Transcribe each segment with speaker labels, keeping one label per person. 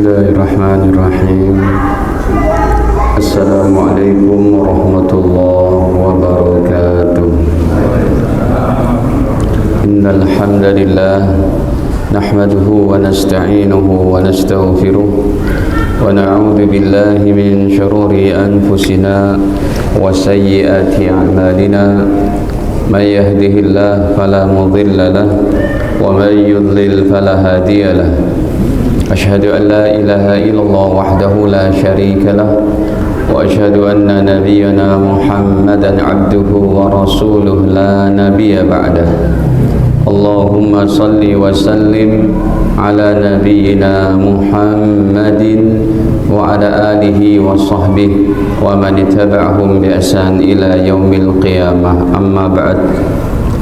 Speaker 1: Bismillahirrahmanirrahim. Assalamualaikum warahmatullahi wabarakatuh. Innal hamdalillah nahmaduhu wa nasta'inuhu wa nastaghfiruh wa na'udzu billahi min shururi anfusina wa sayyiati a'malina. May yahdihillahu fala mudilla lahu wa may yudlil fala hadiya lahu. Asyhadu an la ilaha illallah wahdahu la syarika lah wa asyhadu anna nabiyyana Muhammadan abduhu wa rasuluh la nabiyya ba'dah. Allahumma salli wa sallim ala nabiyyina Muhammadin wa ala alihi wa sahbihi wa man ittaba'ahum bi ihsan ila yaumil qiyamah. Amma ba'd.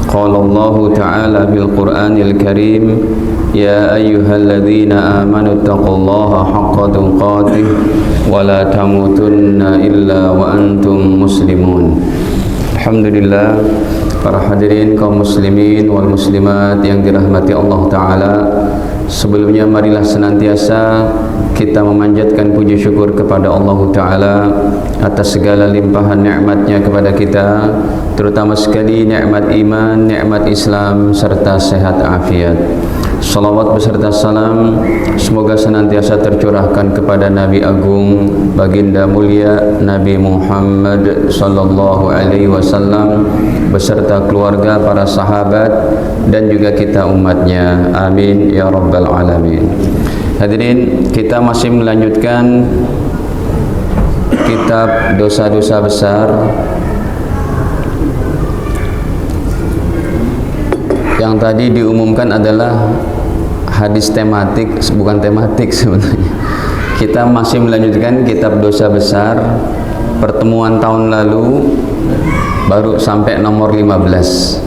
Speaker 1: Qala Allah ta'ala fil Qur'anil Karim: Ya ayyuhalladzina amanu taqullaha haqqa tuqatih wa la tamutunna illa wa antum muslimun. Alhamdulillah, para hadirin kaum muslimin wal muslimat yang dirahmati Allah Ta'ala. Sebelumnya marilah senantiasa kita memanjatkan puji syukur kepada Allah Ta'ala atas segala limpahan nikmatnya kepada kita, terutama sekali nikmat iman, nikmat Islam serta sehat afiat. Salawat beserta salam semoga senantiasa tercurahkan kepada Nabi Agung, baginda mulia Nabi Muhammad sallallahu alaihi wasallam beserta keluarga, para sahabat dan juga kita umatnya. Amin ya rabbal alamin. Hadirin, kita masih melanjutkan kitab dosa-dosa besar yang tadi diumumkan adalah hadis tematik, bukan tematik sebenarnya. Kita masih melanjutkan kitab dosa besar. Pertemuan tahun lalu baru sampai nomor 15.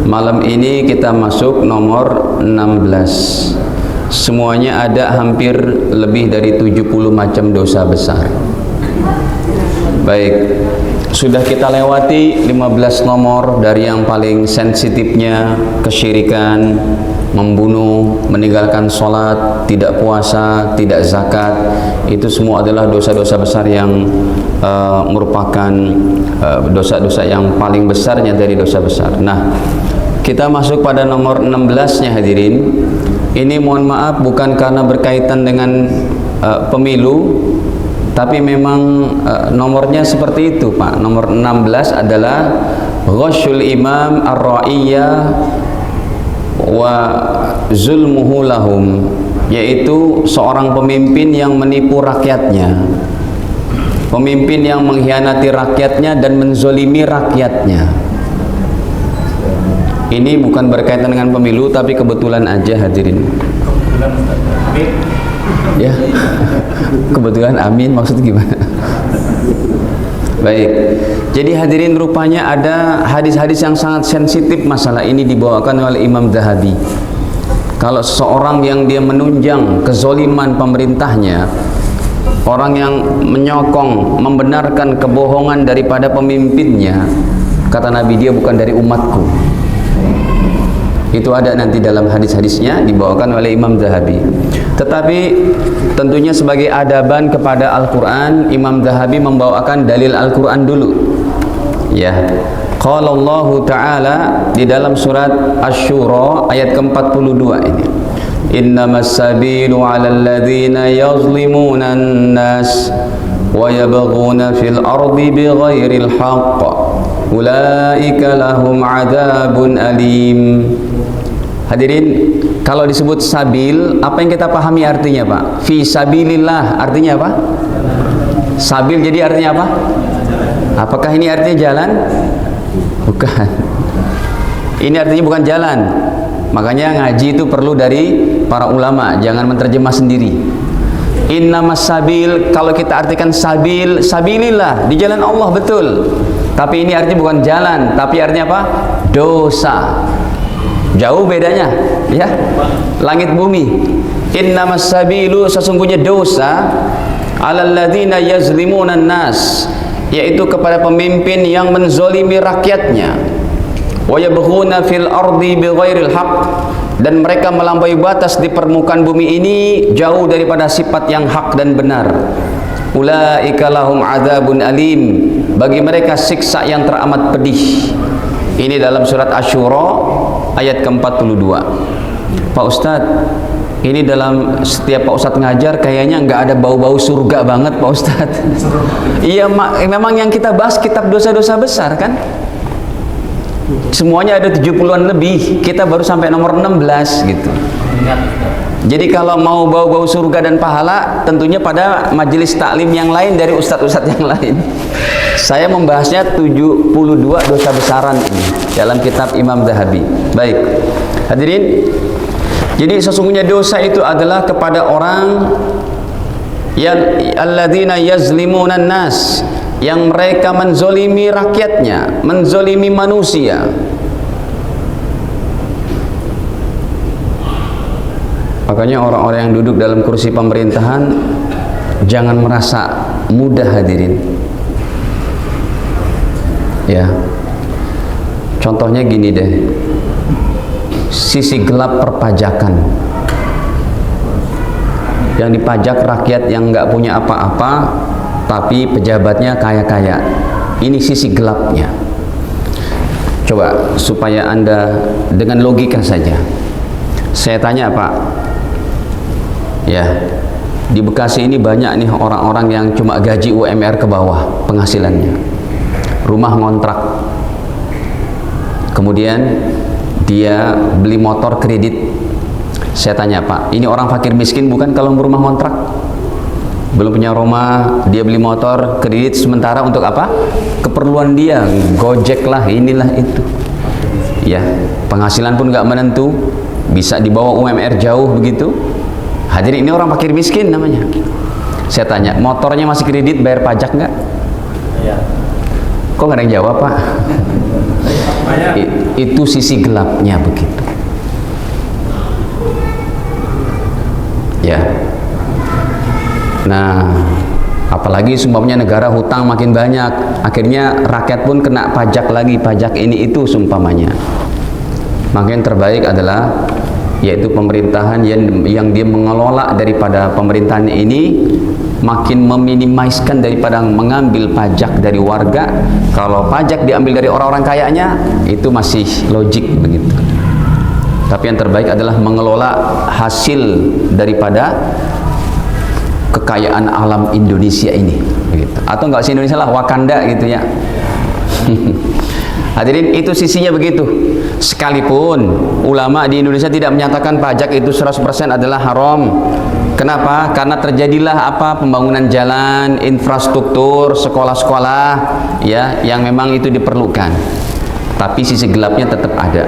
Speaker 1: Malam ini kita masuk nomor 16. Semuanya ada hampir lebih dari 70 macam dosa besar. Baik, sudah kita lewati 15 nomor, dari yang paling sensitifnya kesyirikan, membunuh, meninggalkan sholat, tidak puasa, tidak zakat. Itu semua adalah dosa-dosa besar yang merupakan dosa-dosa yang paling besarnya dari dosa besar. Nah, kita masuk pada nomor 16-nya hadirin. Ini mohon maaf bukan karena berkaitan dengan pemilu, tapi memang nomornya seperti itu, Pak. Nomor 16 adalah ghasyul imam ar-ra'iyah wa zulmuhu lahum, yaitu seorang pemimpin yang menipu rakyatnya, pemimpin yang mengkhianati rakyatnya dan menzolimi rakyatnya. Ini bukan berkaitan dengan pemilu, tapi kebetulan aja hadirin. Ya, kebetulan amin maksud gimana? Baik, jadi hadirin, rupanya ada hadis-hadis yang sangat sensitif masalah ini dibawakan oleh Imam Zahabi. Kalau seseorang yang dia menunjang kezoliman pemerintahnya, orang yang menyokong, membenarkan kebohongan daripada pemimpinnya, kata Nabi, dia bukan dari umatku. Itu ada nanti dalam hadis-hadisnya dibawakan oleh Imam Zahabi. Tetapi tentunya sebagai adaban kepada Al-Quran, Imam Zahabi membawakan dalil Al-Quran dulu. Ya, qala Allah Ta'ala di dalam surat Asy-Syura ayat ke-42 ini. Innamas sabilu 'alal ladzina yazlimuna an-nas wa yabghuna fil ardi bighairil haqq ulaika lahum 'adzabun alim. Hadirin, kalau disebut sabil, apa yang kita pahami artinya, Pak? Fi sabilillah artinya apa? Sabil jadi artinya apa? Apakah ini artinya jalan? Bukan. Ini artinya bukan jalan. Makanya ngaji itu perlu dari para ulama, jangan menerjemah sendiri. Innamas sabil, kalau kita artikan sabil, sabilillah, di jalan Allah, betul. Tapi ini artinya bukan jalan, tapi artinya apa? Dosa. Jauh bedanya, ya. Langit bumi. Innamas sabilu, sesungguhnya dosa, 'alal ladzina yazlimuna an-nas, yaitu kepada pemimpin yang menzolimi rakyatnya. Wa yabghuna fil ardi bighairil haqq, dan mereka melampaui batas di permukaan bumi ini jauh daripada sifat yang hak dan benar. Ulaika lahum adzabun alim, bagi mereka siksa yang teramat pedih. Ini dalam surat Asy-Syura ayat ke-42. Pak Ustadz, ini dalam setiap Pak Ustadz ngajar kayaknya nggak ada bau-bau surga banget Pak Ustadz. Iya, memang yang kita bahas kitab dosa-dosa besar kan, semuanya ada 70-an lebih, kita baru sampai nomor 16 gitu. Jadi kalau mau bau-bau surga dan pahala, tentunya pada majelis taklim yang lain dari ustadz-ustadz yang lain. Saya membahasnya 72 dosa besaran ini dalam kitab Imam Zahabi. Baik, hadirin, jadi sesungguhnya dosa itu adalah kepada orang yang alladzina yazlimunan nas, yang mereka menzolimi rakyatnya, menzolimi manusia. Makanya orang-orang yang duduk dalam kursi pemerintahan jangan merasa mudah, hadirin. Ya, contohnya gini deh, sisi gelap perpajakan, yang dipajak rakyat yang nggak punya apa-apa, tapi pejabatnya kaya-kaya. Ini sisi gelapnya. Coba supaya Anda dengan logika saja, saya tanya Pak, ya, di Bekasi ini banyak nih orang-orang yang cuma gaji UMR ke bawah penghasilannya, rumah ngontrak, kemudian dia beli motor kredit. Saya tanya Pak, ini orang fakir miskin bukan kalau rumah ngontrak? Belum punya rumah, dia beli motor kredit sementara untuk apa? Keperluan dia, gojek lah, inilah itu. Ya, penghasilan pun nggak menentu, bisa dibawa UMR jauh begitu. Hadirin, ini orang fakir miskin namanya. Saya tanya, motornya masih kredit, bayar pajak nggak? Iya. Kok nggak ada yang jawab Pak? Itu sisi gelapnya begitu. Ya. Nah, apalagi sumpamanya negara hutang makin banyak, akhirnya rakyat pun kena pajak lagi, pajak ini itu sumpamanya. Maka yang terbaik adalah yaitu pemerintahan yang dia mengelola daripada pemerintahan ini makin meminimaliskan daripada mengambil pajak dari warga. Kalau pajak diambil dari orang-orang kayanya itu masih logik begitu. Tapi yang terbaik adalah mengelola hasil daripada kekayaan alam Indonesia ini begitu. Atau enggak sih Indonesia lah, Wakanda gitu ya. Hadirin, itu sisinya begitu. Sekalipun ulama di Indonesia tidak menyatakan pajak itu 100% adalah haram. Kenapa? Karena terjadilah apa? Pembangunan jalan, infrastruktur, sekolah-sekolah ya, yang memang itu diperlukan. Tapi sisi gelapnya tetap ada.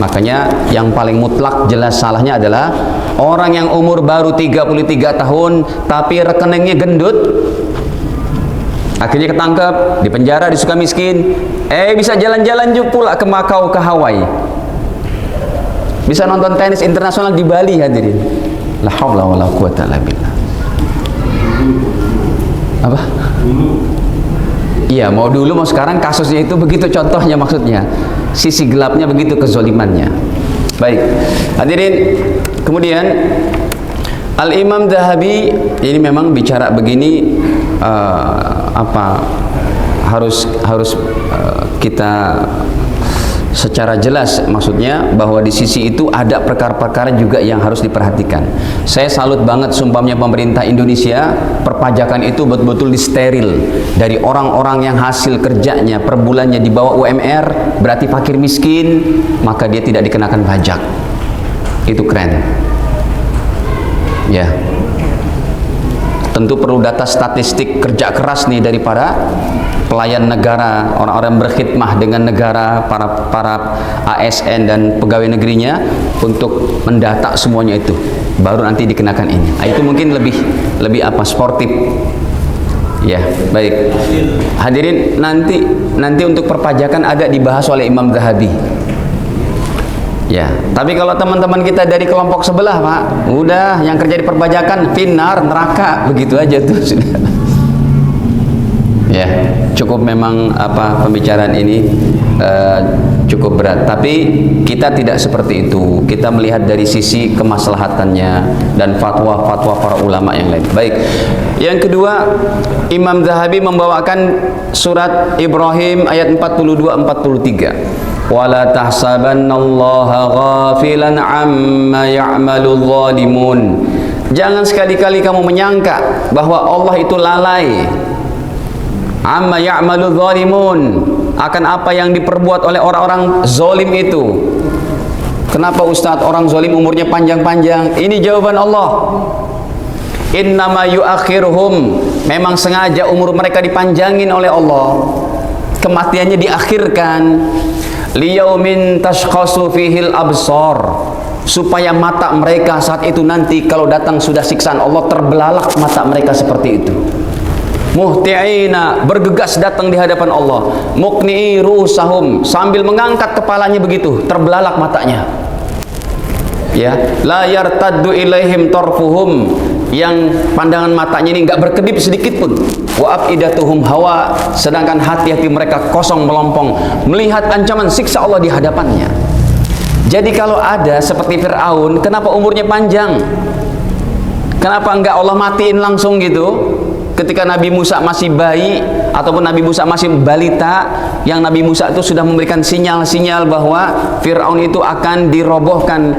Speaker 1: Makanya yang paling mutlak jelas salahnya adalah orang yang umur baru 33 tahun tapi rekeningnya gendut, akhirnya ketangkep, dipenjara di Sukamiskin, bisa jalan-jalan juga pula ke Makau, ke Hawaii, bisa nonton tenis internasional di Bali. Hadirin, la haula wala quwata illa billah. Apa? Iya, mau dulu mau sekarang, kasusnya itu begitu contohnya, maksudnya sisi gelapnya begitu, kezolimannya. Baik, hadirin, kemudian Al-Imam Zahabi ini memang bicara begini, harus kita secara jelas, maksudnya bahwa di sisi itu ada perkara-perkara juga yang harus diperhatikan. Saya salut banget sumpamnya pemerintah Indonesia, perpajakan itu betul-betul disteril dari orang-orang yang hasil kerjanya per bulannya di bawah UMR, berarti fakir miskin, maka dia tidak dikenakan pajak. Itu keren ya. Tentu perlu data statistik kerja keras nih daripada pelayan negara, orang-orang berkhidmah dengan negara, para ASN dan pegawai negerinya, untuk mendata semuanya itu, baru nanti dikenakan ini. Itu mungkin lebih sportif. Ya, baik. Hadirin, nanti untuk perpajakan ada dibahas oleh Imam Zahabi. Ya, tapi kalau teman-teman kita dari kelompok sebelah Pak, udah yang kerja di perpajakan, finnar, neraka, begitu aja tuh sudah. Ya, cukup memang pembicaraan ini cukup berat, tapi kita tidak seperti itu. Kita melihat dari sisi kemaslahatannya dan fatwa-fatwa para ulama yang lain. Baik, yang kedua, Imam Zahabi membawakan surat Ibrahim ayat 42-43. Wala tahsabannallaha ghafilan amma ya'malul zalimun. Jangan sekali-kali kamu menyangka bahwa Allah itu lalai amma ya'malul zalimun, akan apa yang diperbuat oleh orang-orang zalim itu. Kenapa Ustadz orang zalim umurnya panjang-panjang? Ini jawaban Allah. Innama yuakhiruhum, memang sengaja umur mereka dipanjangin oleh Allah, kematiannya diakhirkan. Liyaumin tashkhasu fihil absar, supaya mata mereka saat itu nanti kalau datang sudah siksaan Allah, terbelalak mata mereka seperti itu. Muhti'ina, bergegas datang di hadapan Allah. Muqni'i rusahum, sambil mengangkat kepalanya begitu, terbelalak matanya. Ya, la yartaddu ilaihim tarfuhum, yang pandangan matanya ini enggak berkedip sedikit pun. Wa afidatuhum hawa, sedangkan hati-hati mereka kosong melompong melihat ancaman siksa Allah di hadapannya. Jadi kalau ada seperti Fir'aun, kenapa umurnya panjang? Kenapa enggak Allah matiin langsung gitu? Ketika Nabi Musa masih bayi ataupun Nabi Musa masih balita, yang Nabi Musa itu sudah memberikan sinyal-sinyal bahwa Fir'aun itu akan dirobohkan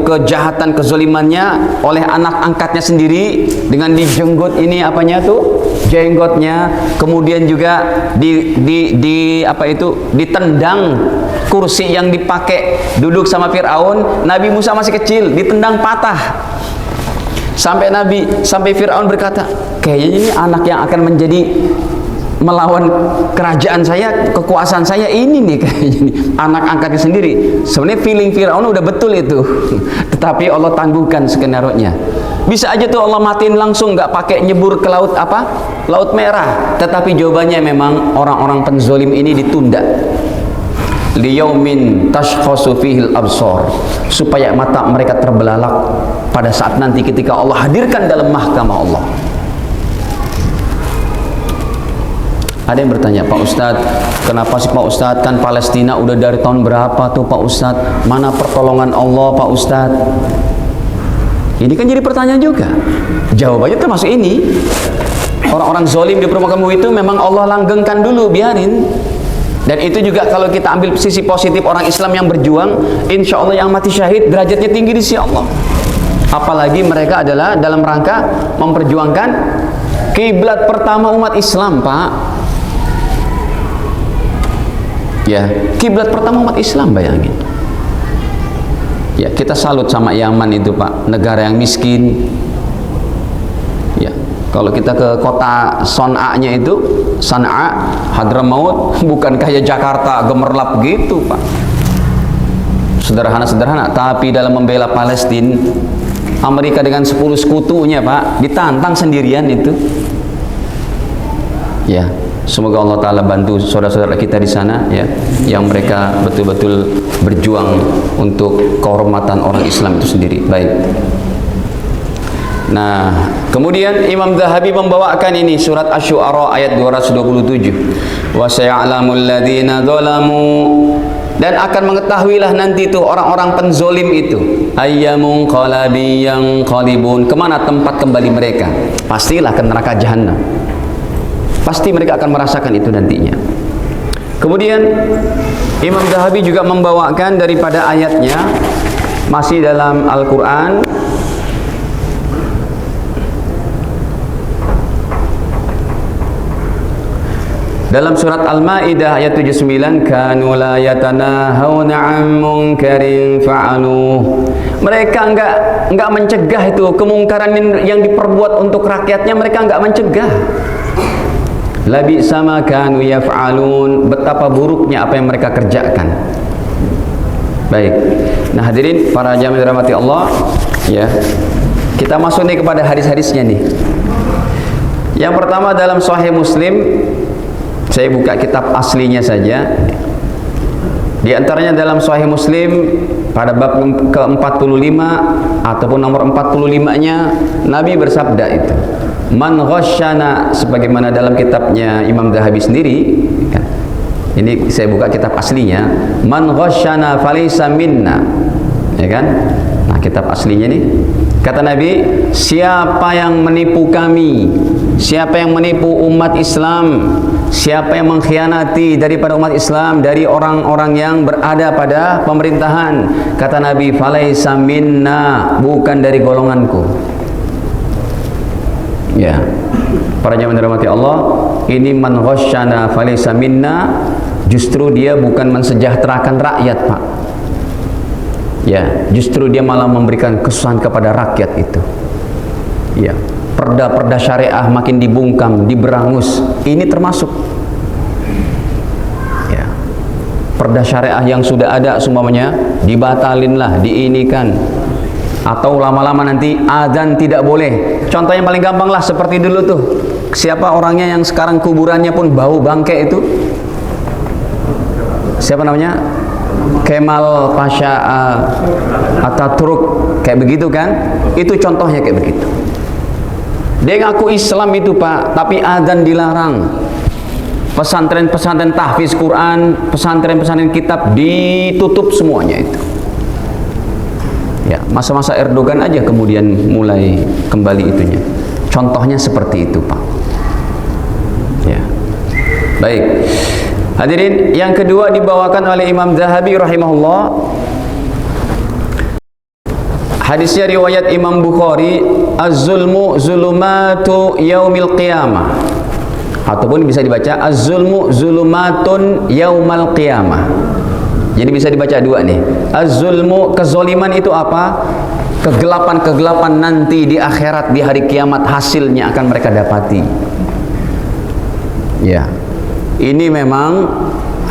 Speaker 1: kejahatan, kezalimannya oleh anak angkatnya sendiri dengan dijenggot ini jenggotnya, kemudian juga ditendang kursi yang dipakai duduk sama Fir'aun. Nabi Musa masih kecil, ditendang patah. Sampai Fir'aun berkata, kayaknya ini anak yang akan menjadi melawan kerajaan saya, kekuasaan saya, ini nih kayaknya nih, anak angkatnya sendiri. Sebenarnya feeling Fir'aun udah betul itu, tetapi Allah tangguhkan skenario-nya. Bisa aja tuh Allah matiin langsung, nggak pakai nyebur ke laut Laut Merah. Tetapi jawabannya memang orang-orang penzolim ini ditunda. Liyaumin tashkhasu fihil absar, supaya mata mereka terbelalak pada saat nanti ketika Allah hadirkan dalam mahkamah Allah. Ada yang bertanya, Pak Ustadz, kenapa sih Pak Ustadz, kan Palestina udah dari tahun berapa tuh Pak Ustadz, mana pertolongan Allah Pak Ustadz? Ini kan jadi pertanyaan juga. Jawabannya termasuk ini. Orang-orang zalim di permukaan bumi itu memang Allah langgengkan dulu, biarin. Dan itu juga kalau kita ambil sisi positif orang Islam yang berjuang, insya Allah yang mati syahid derajatnya tinggi di sisi Allah. Apalagi mereka adalah dalam rangka memperjuangkan kiblat pertama umat Islam, Pak. Ya, kiblat pertama umat Islam, bayangin. Ya, kita salut sama Yaman itu, Pak, negara yang miskin. Ya, kalau kita ke kota Son'a-nya itu, San'a, Hadramaut, bukan kayak Jakarta gemerlap gitu, Pak. Sederhana-sederhana, tapi dalam membela Palestina, Amerika dengan 10 sekutunya, Pak, ditantang sendirian itu. Ya, semoga Allah Ta'ala bantu saudara-saudara kita di sana, ya, yang mereka betul-betul berjuang untuk kehormatan orang Islam itu sendiri. Baik. Nah, kemudian Imam Zahabi membawakan ini surat Asy-Syu'ara ayat 227. Wa saya'lamul ladzina zalamu, dan akan mengetahuilah nanti itu orang-orang penzolim itu, ayyamun qalabi yang qalibun, kemana tempat kembali mereka? Pastilah ke neraka jahanam. Pasti mereka akan merasakan itu nantinya. Kemudian Imam Zahabi juga membawakan daripada ayatnya, masih dalam Al-Quran, dalam surat Al-Maidah ayat 79, kanu la yatanahawna 'an munkarin fa'aluh. Mereka enggak mencegah itu kemungkaran yang diperbuat untuk rakyatnya, mereka enggak mencegah. Labi sama kanu yaf'alun, betapa buruknya apa yang mereka kerjakan. Baik. Nah, hadirin para jamaah dirahmati Allah, ya. Kita masuk nih kepada hadis-hadisnya nih. Yang pertama dalam Sahih Muslim, saya buka kitab aslinya saja. Di antaranya dalam Sahih Muslim pada bab ke-45 ataupun nomor 45-nya, Nabi bersabda itu, Man ghasyana, sebagaimana dalam kitabnya Imam Zahabi sendiri kan. Ini saya buka kitab aslinya, man ghasyana falaysa minna, ya kan? Nah, kitab aslinya nih. Kata Nabi, siapa yang menipu kami, siapa yang menipu umat Islam, siapa yang mengkhianati daripada umat Islam, dari orang-orang yang berada pada pemerintahan, kata Nabi, falaysa minna, bukan dari golonganku. Ya, para jamaah dirahmati Allah, ini man ghasyana falaysa minna, justru dia bukan mensejahterakan rakyat, Pak. Ya, justru dia malah memberikan kesusahan kepada rakyat itu. Ya, perda-perda syariah makin dibungkam, diberangus. Ini termasuk. Ya, perda syariah yang sudah ada semuanya dibatalinlah, diinikan. Atau lama-lama nanti azan tidak boleh. Contoh yang paling gampang lah, seperti dulu tuh, siapa orangnya yang sekarang kuburannya pun bau bangke itu? Siapa namanya? Kemal Pasha Ataturk, kayak begitu kan? Itu contohnya kayak begitu. Dia ngaku Islam itu, Pak, tapi azan dilarang. Pesantren-pesantren tahfiz Quran, pesantren-pesantren kitab ditutup semuanya itu. Ya, masa-masa Erdogan aja kemudian mulai kembali itunya. Contohnya seperti itu, Pak. Ya. Baik. Hadirin, yang kedua dibawakan oleh Imam Zahabi rahimahullah. Hadisnya riwayat Imam Bukhari, az-zulmu zulumatu yaumil qiyamah. Ataupun bisa dibaca az-zulmu zulumatun yaumal qiyamah. Jadi bisa dibaca dua nih. Az-zulmu, kezoliman itu apa? Kegelapan-kegelapan nanti di akhirat, di hari kiamat, hasilnya akan mereka dapati. Ya. Ini memang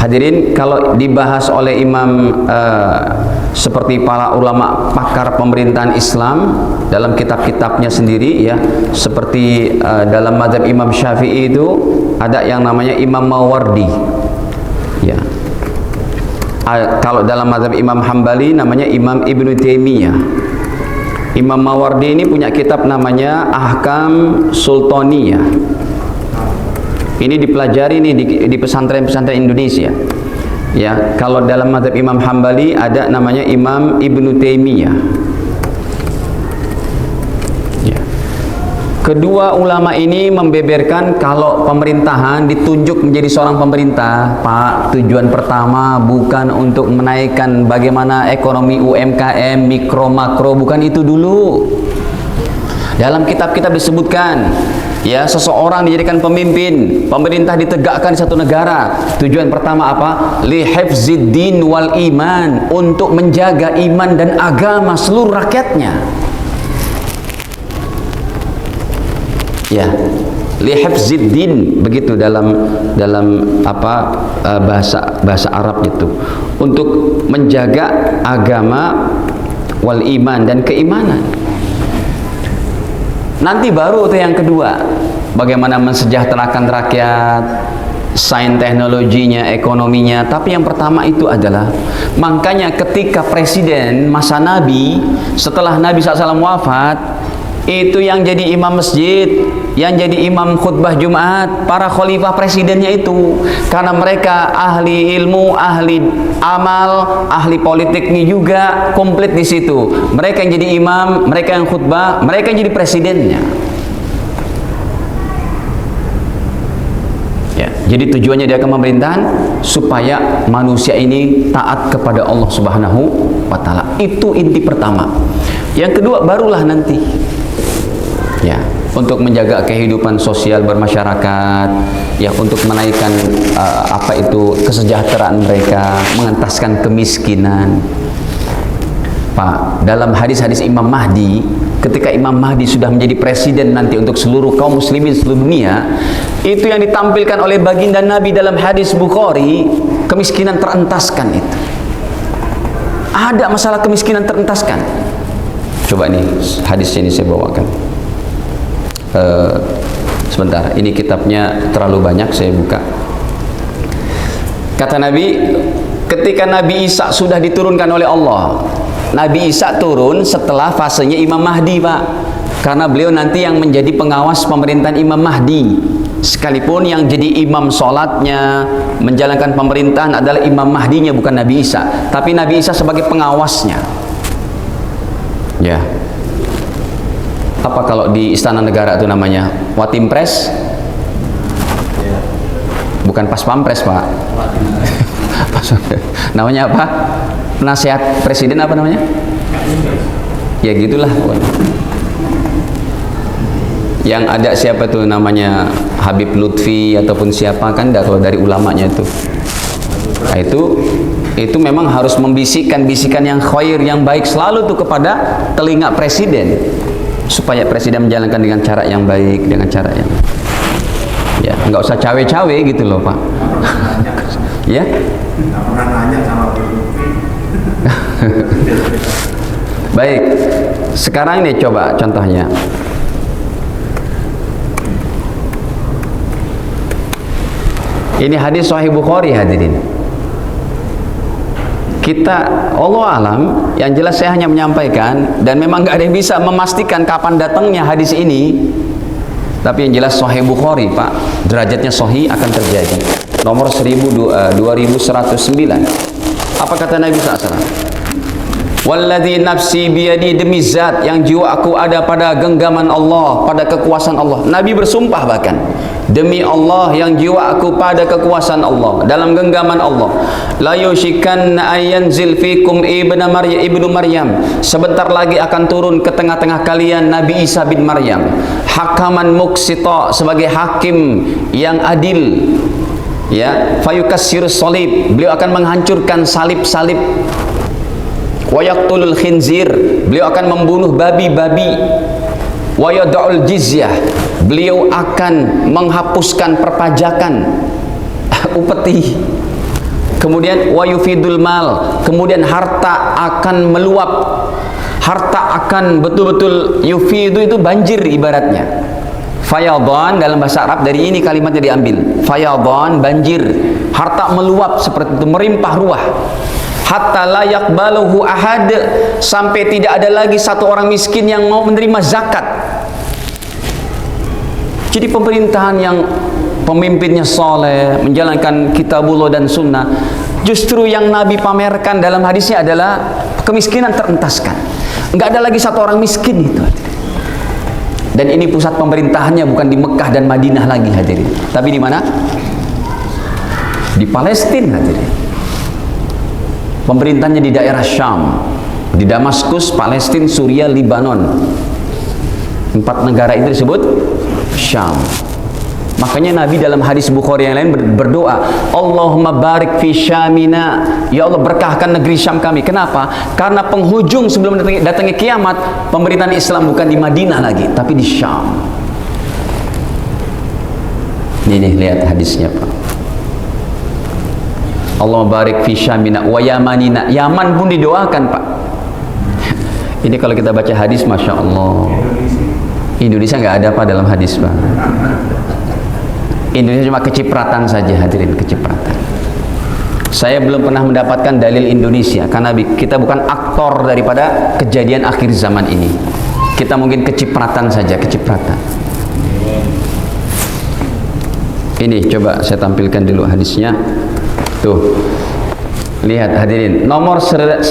Speaker 1: hadirin kalau dibahas oleh imam seperti para ulama pakar pemerintahan Islam dalam kitab-kitabnya sendiri, ya, seperti dalam mazhab Imam Syafi'i itu ada yang namanya Imam Mawardi. Ya. Kalau dalam mazhab Imam Hambali namanya Imam Ibnu Taimiyah. Imam Mawardi ini punya kitab namanya Ahkam Sultaniyah. Ini dipelajari nih di pesantren-pesantren Indonesia. Ya, kalau dalam mazhab Imam Hambali ada namanya Imam Ibnu Taimiyah. Ya. Kedua ulama ini membeberkan kalau pemerintahan ditunjuk menjadi seorang pemerintah, Pak, tujuan pertama bukan untuk menaikkan bagaimana ekonomi UMKM, mikro makro, bukan itu dulu. Dalam kitab-kitab disebutkan, ya, seseorang dijadikan pemimpin, pemerintah ditegakkan di satu negara. Tujuan pertama apa? Li hifziddin wal iman, untuk menjaga iman dan agama seluruh rakyatnya. Ya, li hifziddin, begitu dalam apa bahasa Arab itu, untuk menjaga agama wal iman dan keimanan. Nanti baru itu yang kedua, bagaimana mensejahterakan rakyat, sains teknologinya, ekonominya. Tapi yang pertama itu adalah, makanya ketika presiden masa Nabi, setelah Nabi SAW wafat, itu yang jadi imam masjid, yang jadi imam khutbah Jumat, para khalifah presidennya itu, karena mereka ahli ilmu, ahli amal, ahli politiknya juga komplit di situ. Mereka yang jadi imam, mereka yang khutbah, mereka yang jadi presidennya. Ya, jadi tujuannya dia ke pemerintahan supaya manusia ini taat kepada Allah Subhanahu wa Ta'ala. Itu inti pertama. Yang kedua barulah nanti, ya, untuk menjaga kehidupan sosial bermasyarakat, ya, untuk menaikkan apa itu kesejahteraan mereka, mengentaskan kemiskinan. Pak, dalam hadis-hadis Imam Mahdi, ketika Imam Mahdi sudah menjadi presiden nanti untuk seluruh kaum muslimin seluruh dunia, itu yang ditampilkan oleh baginda Nabi dalam hadis Bukhari, kemiskinan terentaskan itu. Ada masalah kemiskinan terentaskan. Coba nih hadis ini saya bawakan. Sebentar, ini kitabnya terlalu banyak, saya buka. Kata Nabi, ketika Nabi Isa sudah diturunkan oleh Allah, Nabi Isa turun setelah fasenya Imam Mahdi, Pak. Karena beliau nanti yang menjadi pengawas pemerintahan Imam Mahdi. Sekalipun yang jadi imam sholatnya, menjalankan pemerintahan adalah Imam Mahdinya, bukan Nabi Isa, tapi Nabi Isa sebagai pengawasnya. Ya. Apa kalau di Istana Negara itu namanya? Watimpres? Bukan pas pampres, Pak. Namanya apa? Penasihat presiden apa namanya? Ya gitulah. Yang ada siapa tuh namanya, Habib Lutfi ataupun siapa, kan enggak, kalau dari ulamanya itu. Nah, itu memang harus membisikkan bisikan yang khair, yang baik selalu tuh kepada telinga presiden, supaya presiden menjalankan dengan cara yang baik, dengan cara yang, ya nggak usah cawe-cawe gitu loh, Pak. Ya. Nggak pernah nanya sama Lutfi. Baik, sekarang ini coba contohnya. Ini hadis Sahih Bukhari, hadirin. Kita, Allah alam, yang jelas saya hanya menyampaikan, dan memang nggak ada yang bisa memastikan kapan datangnya hadis ini. Tapi yang jelas Sahih Bukhari, Pak, derajatnya sahih akan terjadi. Nomor 2109. Apa kata Nabi SAW? Walladzi nafsi biyadi, demi zat yang jiwa aku ada pada genggaman Allah, pada kekuasaan Allah. Nabi bersumpah bahkan, demi Allah yang jiwa aku pada kekuasaan Allah, dalam genggaman Allah, la yushikanna ayanzil fikum ibnu Maryam, sebentar lagi akan turun ke tengah-tengah kalian Nabi Isa bin Maryam, hakaman muqsita, sebagai hakim yang adil, ya, fayukassirus salib, beliau akan menghancurkan salib-salib, wa yaqtulul khinzir, beliau akan membunuh babi-babi, wa yad'ul jizyah, beliau akan menghapuskan perpajakan, upeti, kemudian wa yufidul mal, kemudian harta akan meluap, harta akan betul-betul, yufidu itu banjir ibaratnya, fayadhan dalam bahasa Arab, dari ini kalimatnya diambil, fayadhan banjir, harta meluap seperti itu, merimpah ruah, hatta la yaqbaluhu ahad, sampai tidak ada lagi satu orang miskin yang mau menerima zakat. Jadi pemerintahan yang pemimpinnya soleh, menjalankan kitabullah dan sunnah, justru yang Nabi pamerkan dalam hadisnya adalah kemiskinan terentaskan. Enggak ada lagi satu orang miskin itu. Dan ini pusat pemerintahannya bukan di Mekah dan Madinah lagi, hadirin, tapi di mana? Di Palestina, hadirin. Pemerintahnya di daerah Syam, di Damaskus, Palestina, Suriah, Libanon. 4 negara itu disebut Syam. Makanya Nabi dalam hadis Bukhari yang lain berdoa, Allahumma barik fi Syamina, ya Allah berkahkan negeri Syam kami. Kenapa? Karena penghujung sebelum datangnya kiamat, pemerintahan Islam bukan di Madinah lagi, tapi di Syam. Ini lihat hadisnya, Pak. Allah barik fi Syamina wa Yamanina, Yaman pun didoakan, Pak. Ini kalau kita baca hadis, Masya Allah. Indonesia nggak ada apa dalam hadis, Pak. Indonesia cuma kecipratan saja, hadirin, kecipratan. Saya belum pernah mendapatkan dalil Indonesia, karena kita bukan aktor daripada kejadian akhir zaman ini. Kita mungkin kecipratan saja, kecipratan. Ini coba saya tampilkan dulu hadisnya. Tuh, lihat hadirin, nomor 990,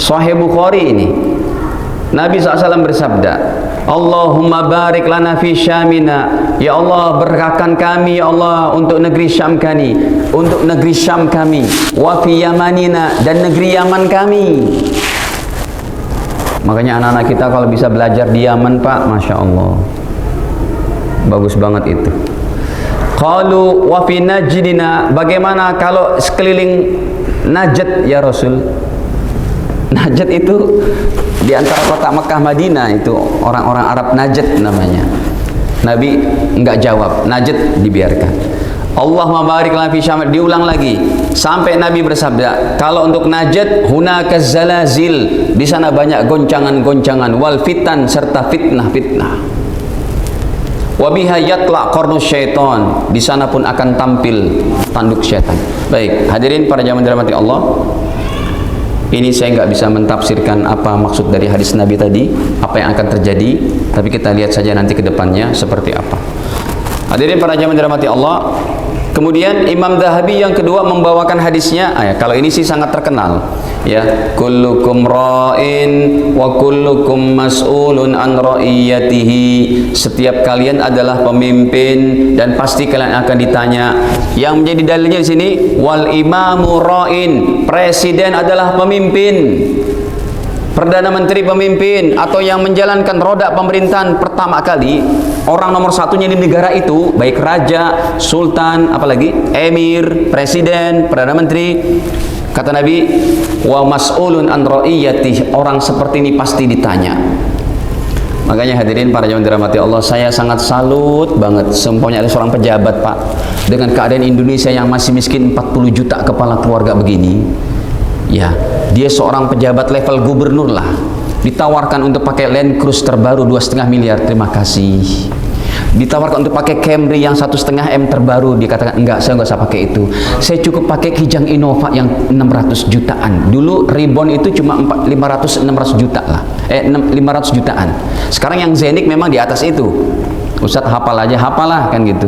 Speaker 1: Sahih Bukhari ini. Nabi SAW bersabda, Allahumma barik lana fi Syamina, ya Allah berkahkan kami, ya Allah, untuk negeri Syam kami, untuk negeri Syam kami, wa fi Yamanina, dan negeri Yaman kami. Makanya anak-anak kita kalau bisa belajar di Yaman, Pak, Masya Allah, bagus banget itu. Qalu wa fi Najdina, bagaimana kalau sekeliling Najd ya Rasul? Najd itu di antara kota Mekah Madinah, itu orang-orang Arab Najd namanya. Nabi enggak jawab, Najd dibiarkan. Allahumma barik lana fi Syam, diulang lagi sampai Nabi bersabda, kalau untuk Najd hunaka zalazil, di sana banyak goncangan-goncangan, wal fitan, serta fitnah-fitnah. Wabiha yatla qarnu syaitan, di sana pun akan tampil tanduk syaitan. Baik, hadirin para jamaah dirahmati Allah. Ini saya nggak bisa mentafsirkan apa maksud dari hadis Nabi tadi, apa yang akan terjadi, tapi kita lihat saja nanti ke depannya seperti apa. Hadirin para jamaah dirahmati Allah. Kemudian Imam Dhahabi yang kedua membawakan hadisnya, kalau ini sih sangat terkenal, ya, kullukum ra'in wa kullukum mas'ulun an ra'iyatihi. Setiap kalian adalah pemimpin dan pasti kalian akan ditanya. Yang menjadi dalilnya di sini, wal imamu ra'in, presiden adalah pemimpin. Perdana Menteri pemimpin, atau yang menjalankan roda pemerintahan pertama kali, orang nomor satunya di negara itu, baik raja, sultan, apalagi emir, presiden, perdana menteri. Kata Nabi, wa mas'ulun an ra'iyatih, orang seperti ini pasti ditanya. Makanya hadirin para jamaah dirahmati Allah, saya sangat salut banget seumpamanya ada seorang pejabat, Pak, dengan keadaan Indonesia yang masih miskin 40 juta kepala keluarga begini. Ya, dia seorang pejabat level gubernur lah, ditawarkan untuk pakai Land Cruise terbaru 2,5 miliar, terima kasih. Ditawarkan untuk pakai Camry yang 1,5 M terbaru, dia katakan enggak, saya nggak usah pakai itu, saya cukup pakai Kijang Innova yang 600 jutaan. Dulu Reborn itu cuma 500-600 juta lah, 500 jutaan. Sekarang yang Zenik memang di atas itu. Ustadz hafal aja, hafalah kan gitu.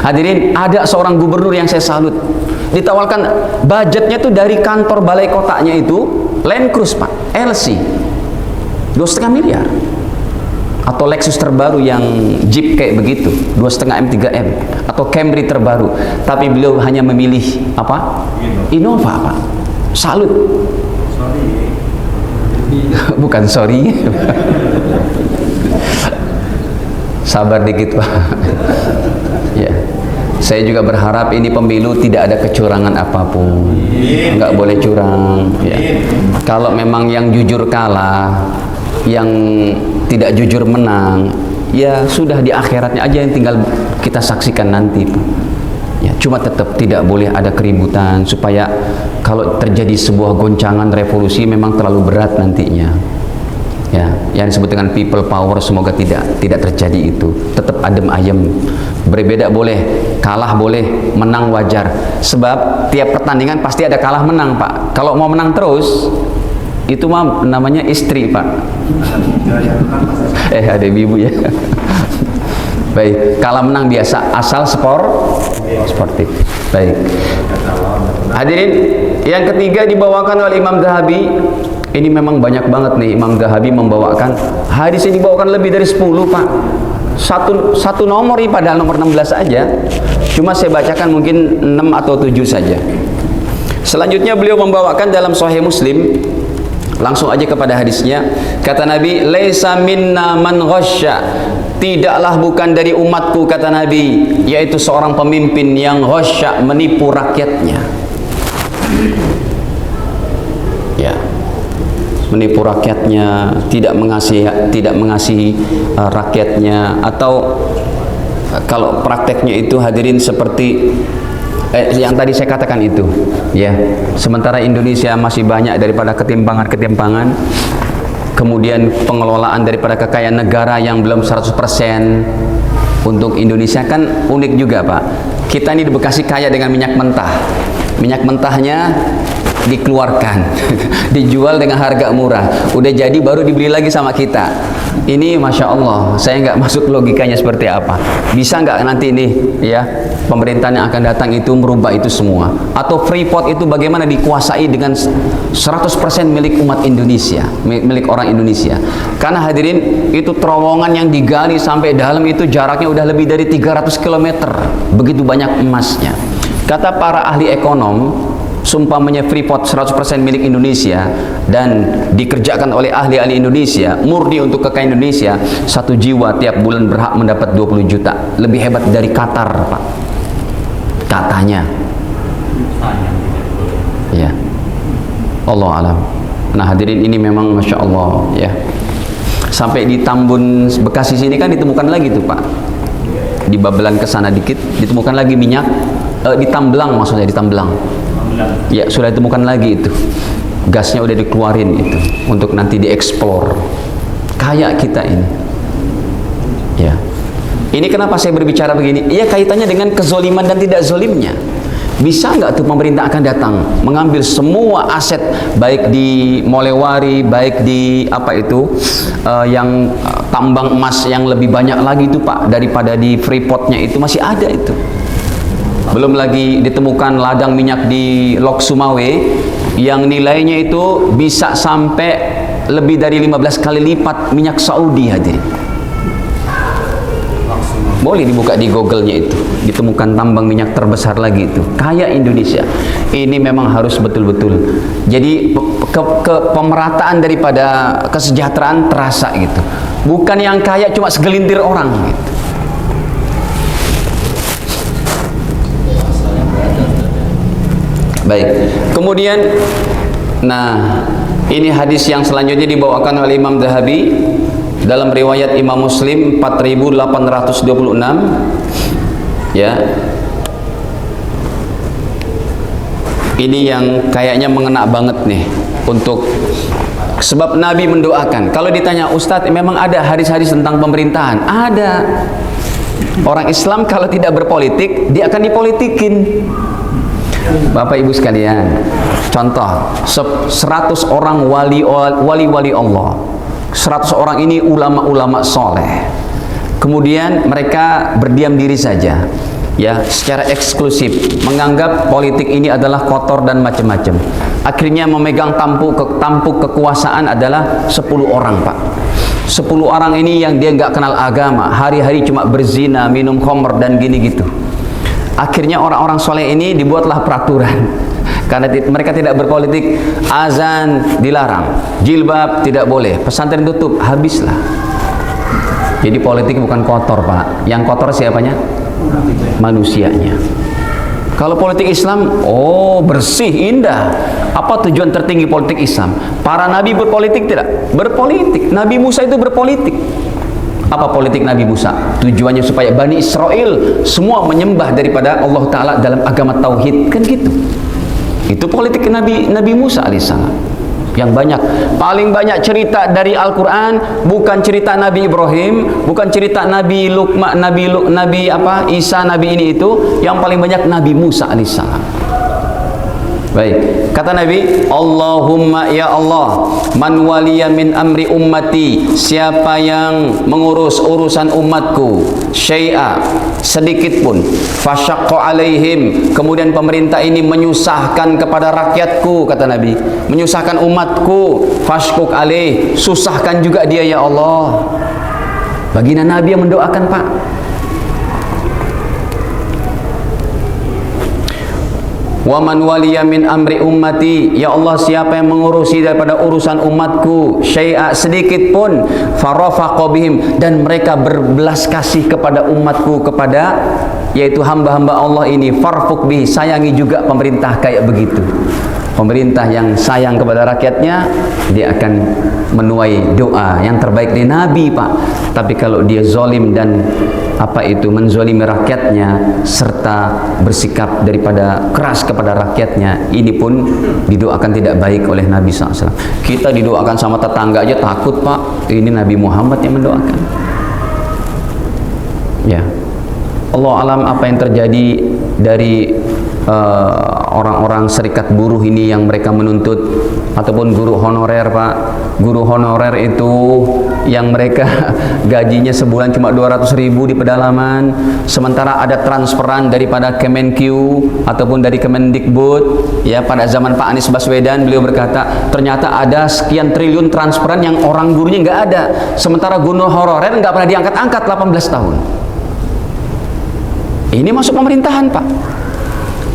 Speaker 1: Hadirin, ada seorang gubernur yang saya salut, ditawarkan budgetnya tuh dari kantor balai kotanya itu Land Cruise, Pak, LC 2,5 miliar, atau Lexus terbaru yang Jeep kayak begitu 2,5 M 3M, atau Camry terbaru, tapi beliau hanya memilih apa? Innova, Pak. Salut. Bukan sorry. Sabar dikit, Pak. Ya, saya juga berharap ini pemilu tidak ada kecurangan apapun, nggak boleh curang. Ya, kalau memang yang jujur kalah, yang tidak jujur menang, ya sudah, di akhiratnya aja yang tinggal kita saksikan nanti, Pak. Ya, cuma tetap tidak boleh ada keributan, supaya kalau terjadi sebuah goncangan revolusi memang terlalu berat nantinya. Ya, yang disebut dengan people power, semoga tidak terjadi itu. Tetap adem ayem. Berbeda boleh, kalah boleh, menang wajar. Sebab tiap pertandingan pasti ada kalah menang, Pak. Kalau mau menang terus, itu mah namanya istri, Pak. Ada ibu ya. Baik, kalah menang biasa, asal sportif. Baik. Hadirin, yang ketiga dibawakan oleh Imam Dhahabi. Ini memang banyak banget nih Imam Dhahabi membawakan hadis ini, dibawakan lebih dari 10, Pak. Satu nomor ini, padahal nomor 16 aja. Cuma saya bacakan mungkin 6 atau 7 saja. Selanjutnya beliau membawakan dalam Sahih Muslim. Langsung aja kepada hadisnya. Kata Nabi, laisa minna man ghasya, tidaklah bukan dari umatku, kata Nabi, yaitu seorang pemimpin yang ghasya, menipu rakyatnya. Ya, menipu rakyatnya, tidak mengasihi rakyatnya, atau kalau prakteknya itu hadirin seperti yang tadi saya katakan itu, ya. Sementara Indonesia masih banyak daripada ketimpangan-ketimpangan, kemudian pengelolaan daripada kekayaan negara yang belum 100%. Untuk Indonesia kan unik juga, Pak. Kita ini di Bekasi kaya dengan minyak mentah. Minyak mentahnya dikeluarkan, dijual dengan harga murah, udah jadi baru dibeli lagi sama kita. Ini Masya Allah, saya nggak masuk logikanya seperti apa. Bisa nggak nanti ini, ya, pemerintahan yang akan datang itu merubah itu semua? Atau Freeport itu bagaimana dikuasai dengan 100% milik umat Indonesia, milik orang Indonesia? Karena hadirin, itu terowongan yang digali sampai dalam itu jaraknya udah lebih dari 300 km, begitu banyak emasnya. Kata para ahli ekonom, sumpamanya Freeport 100% milik Indonesia dan dikerjakan oleh ahli-ahli Indonesia, murni untuk kekayaan Indonesia, satu jiwa tiap bulan berhak mendapat 20 juta. Lebih hebat dari Qatar, Pak, katanya. Ya, Allah alam. Nah hadirin, ini memang Masya Allah, ya. Sampai di Tambun Bekasi sini kan ditemukan lagi tuh, Pak, di Babelan ke sana dikit ditemukan lagi minyak, di Tamblang, maksudnya di Tamblang. Ya, sudah ditemukan lagi itu. Gasnya udah dikeluarin itu untuk nanti dieksplor. Kaya kita ini. Ya. Ini kenapa saya berbicara begini? Iya, kaitannya dengan kezoliman dan tidak zolimnya. Bisa nggak tuh pemerintah akan datang mengambil semua aset, baik di Molewari, baik di apa itu yang tambang emas yang lebih banyak lagi itu Pak daripada di Freeport-nya itu masih ada itu. Belum lagi ditemukan ladang minyak di Lok Sumawe yang nilainya itu bisa sampai lebih dari 15 kali lipat minyak Saudi hadirin. Boleh dibuka di Google-nya itu, ditemukan tambang minyak terbesar lagi itu. Kaya Indonesia. Ini memang harus betul-betul. Jadi pemerataan daripada kesejahteraan terasa gitu. Bukan yang kaya cuma segelintir orang gitu. Baik. Kemudian nah, ini hadis yang selanjutnya dibawakan oleh Imam Zahabi dalam riwayat Imam Muslim 4826 ya. Ini yang kayaknya mengena banget nih untuk sebab Nabi mendoakan. Kalau ditanya Ustadz, memang ada hadis-hadis tentang pemerintahan? Ada. Orang Islam kalau tidak berpolitik, dia akan dipolitikin. Bapak Ibu sekalian, contoh 100 orang wali Allah, 100 orang ini ulama-ulama soleh, kemudian mereka berdiam diri saja ya, secara eksklusif menganggap politik ini adalah kotor dan macam-macam. Akhirnya memegang tampuk kekuasaan adalah 10 orang Pak. 10 orang ini yang dia nggak kenal agama, hari-hari cuma berzina, minum khamr dan gini gitu. Akhirnya orang-orang soleh ini dibuatlah peraturan. Karena mereka tidak berpolitik, azan dilarang, jilbab tidak boleh, pesantren tutup, habislah. Jadi politik bukan kotor Pak. Yang kotor siapanya? Manusianya. Kalau politik Islam, oh bersih, indah. Apa tujuan tertinggi politik Islam? Para nabi berpolitik tidak? Berpolitik. Nabi Musa itu berpolitik. Apa politik Nabi Musa? Tujuannya supaya Bani Israel semua menyembah daripada Allah Ta'ala dalam agama Tauhid. Kan gitu. Itu politik Nabi Musa alaihissalam. Yang banyak, paling banyak cerita dari Al-Quran bukan cerita Nabi Ibrahim, bukan cerita Nabi Luqman, Nabi Isa, Nabi ini itu. Yang paling banyak Nabi Musa alaihissalam. Baik, kata Nabi, Allahumma ya Allah, man waliya min amri ummati, siapa yang mengurus urusan umatku, syai'a, sedikit pun, fasyaqqa alaihim, kemudian pemerintah ini menyusahkan kepada rakyatku, kata Nabi, menyusahkan umatku, fashkuk alaih, susahkan juga dia ya Allah. Baginda Nabi yang mendoakan Pak. Wa man waliya min amri ummati, ya Allah siapa yang mengurusi daripada urusan umatku syai'a sedikit pun, farafaqa bihim, dan mereka berbelas kasih kepada umatku, kepada yaitu hamba-hamba Allah ini, farfuq bihi, sayangi juga pemerintah kayak begitu. Pemerintah yang sayang kepada rakyatnya, dia akan menuai doa yang terbaik dari Nabi Pak. Tapi kalau dia zalim dan menzalimi rakyatnya serta bersikap daripada keras kepada rakyatnya, ini pun didoakan tidak baik oleh Nabi SAW. Kita didoakan sama tetangga aja takut Pak. Ini Nabi Muhammad yang mendoakan. Ya, Allah alam apa yang terjadi dari orang-orang serikat buruh ini yang mereka menuntut, ataupun guru honorer Pak. Guru honorer itu yang mereka gajinya sebulan cuma 200.000 di pedalaman, sementara ada transferan daripada Kemenq ataupun dari Kemendikbud ya. Pada zaman Pak Anies Baswedan, beliau berkata ternyata ada sekian triliun transferan yang orang gurunya nggak ada, sementara guru honorer nggak pernah diangkat-angkat 18 tahun. Ini masuk pemerintahan Pak.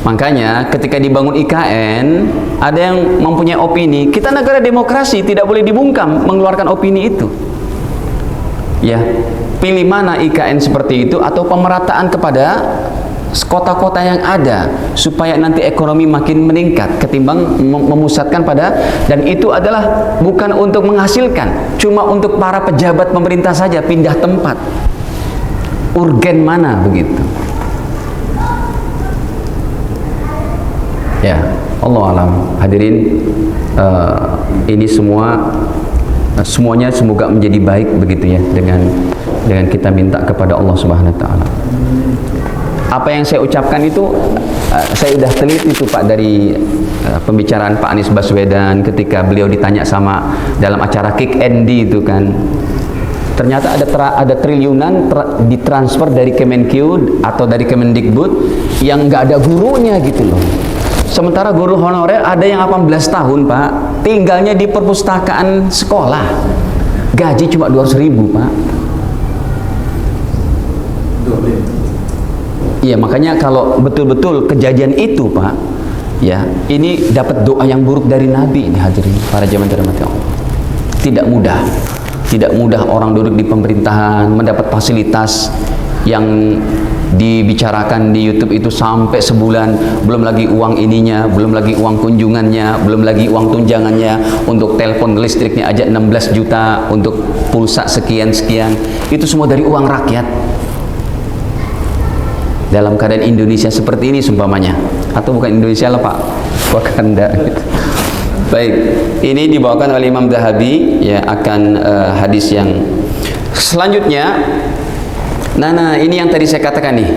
Speaker 1: Makanya ketika dibangun IKN, ada yang mempunyai opini, kita negara demokrasi, tidak boleh dibungkam mengeluarkan opini itu. Ya, pilih mana IKN seperti itu atau pemerataan kepada kota-kota yang ada supaya nanti ekonomi makin meningkat ketimbang memusatkan pada, dan itu adalah bukan untuk menghasilkan, cuma untuk para pejabat pemerintah saja pindah tempat. Urgen mana begitu. Ya, Allah alam. Hadirin, ini semuanya semoga menjadi baik begitu ya, dengan kita minta kepada Allah Subhanahu wa taala. Apa yang saya ucapkan itu Saya udah teliti itu Pak dari pembicaraan Pak Anies Baswedan ketika beliau ditanya sama dalam acara Kick Andy itu kan. Ternyata ada triliunan ditransfer dari Kemenq atau dari Kemendikbud yang nggak ada gurunya gitu loh. Sementara guru honorer ada yang 18 tahun Pak, tinggalnya di perpustakaan sekolah, gaji cuma 200.000 Pak. Iya, makanya kalau betul-betul kejadian itu Pak, ya ini dapat doa yang buruk dari Nabi ini, hadirin para jamaah dirahmati Allah. Tidak mudah orang duduk di pemerintahan mendapat fasilitas yang dibicarakan di YouTube itu sampai sebulan, belum lagi uang ininya, belum lagi uang kunjungannya, belum lagi uang tunjangannya, untuk telepon listriknya aja 16 juta, untuk pulsa sekian-sekian, itu semua dari uang rakyat. Dalam keadaan Indonesia seperti ini sumpamanya, atau bukan Indonesia lah Pak, Wakanda gitu. Baik, ini dibawakan oleh Imam Zahabi ya, akan hadis yang selanjutnya. Nah ini yang tadi saya katakan nih,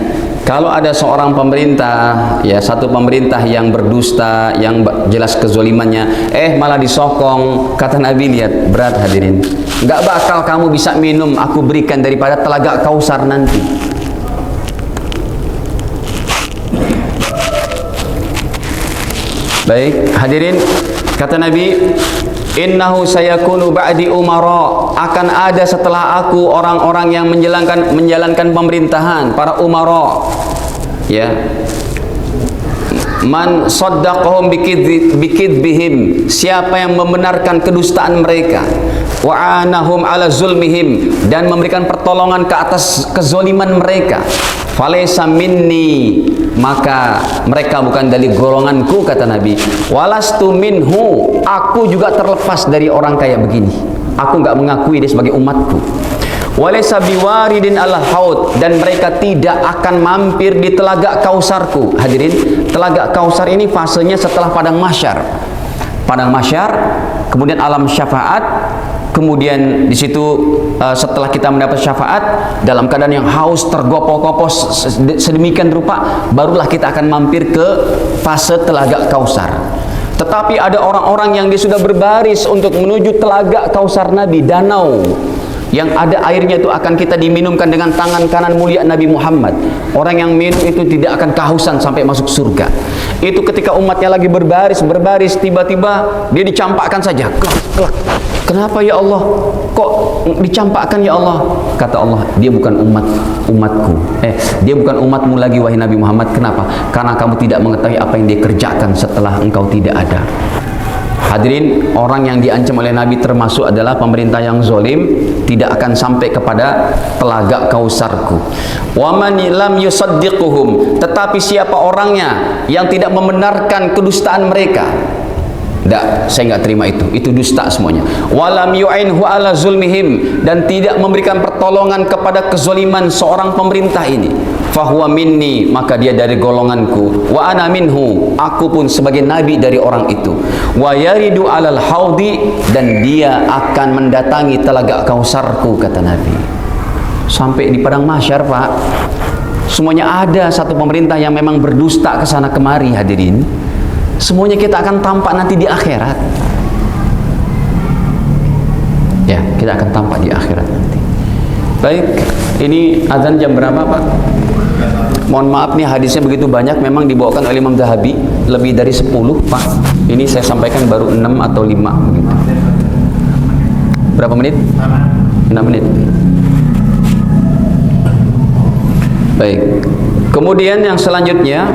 Speaker 1: kalau ada seorang pemerintah ya, satu pemerintah yang berdusta, yang jelas kezolimannya, malah disokong, kata Nabi, lihat berat hadirin, nggak bakal kamu bisa minum aku berikan daripada telaga Kausar nanti. Baik hadirin, kata Nabi, innahu sayakunu ba'di umara, akan ada setelah aku orang-orang yang menjalankan pemerintahan, para umara ya, man saddaqahum bikidbihim, siapa yang membenarkan kedustaan mereka, wa anahum ala zulmihim, dan memberikan pertolongan ke atas kezoliman mereka, falaysa minni, maka mereka bukan dari golonganku, kata Nabi. Walastu minhu, aku juga terlepas dari orang kayak begini, aku nggak mengakui dia sebagai umatku. Walaysa biwaridin ala haud, dan mereka tidak akan mampir di telaga Kausarku. Hadirin, telaga Kausar ini fasenya setelah padang mahsyar. Padang mahsyar, kemudian alam syafaat, kemudian di situ setelah kita mendapat syafaat dalam keadaan yang haus, tergopoh-gopoh sedemikian rupa, barulah kita akan mampir ke fase telaga Kausar. Tetapi ada orang-orang yang dia sudah berbaris untuk menuju telaga Kausar Nabi, danau yang ada airnya itu akan kita diminumkan dengan tangan kanan mulia Nabi Muhammad. Orang yang minum itu tidak akan kehausan sampai masuk surga. Itu ketika umatnya lagi berbaris, tiba-tiba dia dicampakkan saja. Klak. Kenapa ya Allah? Kok dicampakkan ya Allah? Kata Allah, dia bukan umatku. Dia bukan umatmu lagi wahai Nabi Muhammad. Kenapa? Karena kamu tidak mengetahui apa yang dia kerjakan setelah engkau tidak ada. Hadirin, orang yang diancam oleh Nabi termasuk adalah pemerintah yang zolim, tidak akan sampai kepada telaga Kausarku. Wa man lam yusaddiquhum, tetapi siapa orangnya yang tidak membenarkan kedustaan mereka, saya nggak terima itu dusta semuanya. Walam yu'inhu ala zulmihim, dan tidak memberikan pertolongan kepada kezoliman seorang pemerintah ini, fahuwa minni, maka dia dari golonganku. Wa ana minhu, aku pun sebagai nabi dari orang itu. Wa yaridu alal haudi, dan dia akan mendatangi telaga Kausarku, kata Nabi. Sampai di padang mahsyar Pak, semuanya ada satu pemerintah yang memang berdusta ke sana kemari. Hadirin, semuanya kita akan tampak nanti di akhirat. Ya, kita akan tampak di akhirat nanti. Baik, ini azan jam berapa Pak? Mohon maaf nih, hadisnya begitu banyak, memang dibawakan oleh Imam Zahabi lebih dari 10 Pak. Ini saya sampaikan baru 6 atau 5 begitu. Berapa menit? 6 menit. Baik. Kemudian yang selanjutnya,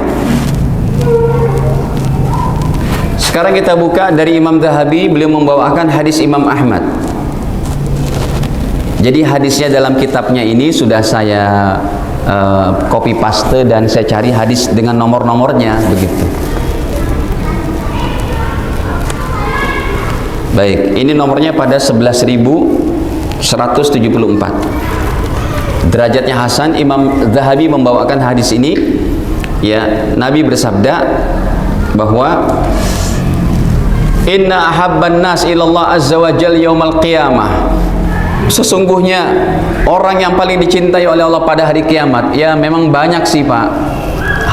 Speaker 1: sekarang kita buka dari Imam Zahabi, beliau membawakan hadis Imam Ahmad. Jadi hadisnya dalam kitabnya ini sudah saya copy paste dan saya cari hadis dengan nomor-nomornya begitu. Baik, ini nomornya pada 11.174. Derajatnya Hasan. Imam Zahabi membawakan hadis ini ya, Nabi bersabda bahwa inna ahabban nas ilallah azza wa jalla yaumal qiyamah, sesungguhnya orang yang paling dicintai oleh Allah pada hari kiamat, ya memang banyak sih Pak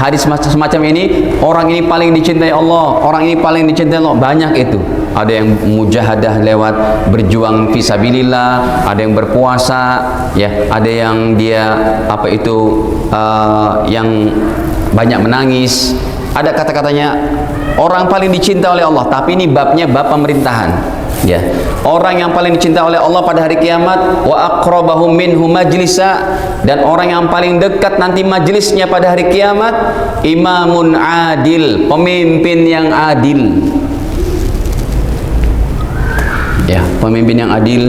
Speaker 1: hadis semacam ini, orang ini paling dicintai Allah, orang ini paling dicintai Allah, banyak itu. Ada yang mujahadah lewat berjuang fisabilillah, ada yang berpuasa, ya, ada yang dia yang banyak menangis. Ada kata-katanya orang paling dicinta oleh Allah, tapi ini babnya bab pemerintahan, ya. Orang yang paling dicinta oleh Allah pada hari kiamat, wa aqrabahum minhu majlisa, dan orang yang paling dekat nanti majlisnya pada hari kiamat, imamun adil, pemimpin yang adil. Ya, pemimpin yang adil.